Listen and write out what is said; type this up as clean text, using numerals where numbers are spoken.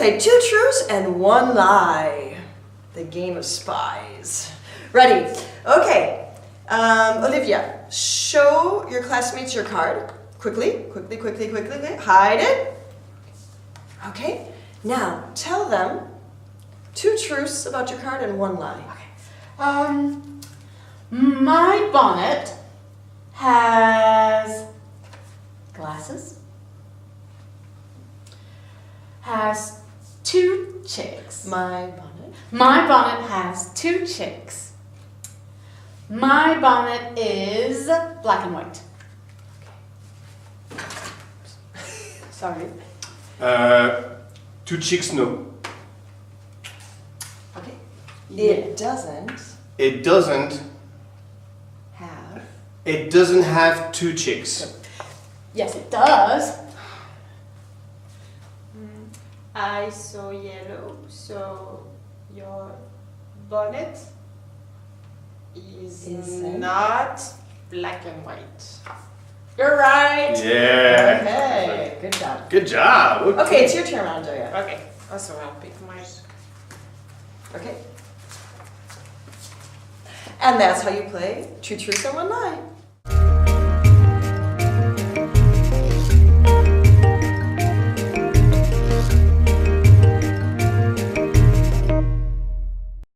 play 2 truths and 1 lie. The game of spies. Ready? Okay. Olivia, show your classmates your card. Quickly. Hide it. Okay. Now, tell them 2 truths about your card and 1 lie. Okay. My bonnet has glasses. Has 2 chicks. My bonnet. My bonnet has 2 chicks. My bonnet is black and white. Sorry. 2 chicks, no. Okay. It doesn't It doesn't. have. It doesn't have 2 chicks. Yes, it does. I saw yellow, so your bonnet is Isn't. not black and white. You're right. Yeah. Okay. Good job. Good job. Okay, it's your turn, Andrea. Okay, also I'll pick my... Okay. And that's how you play 2 truths and 1 lie.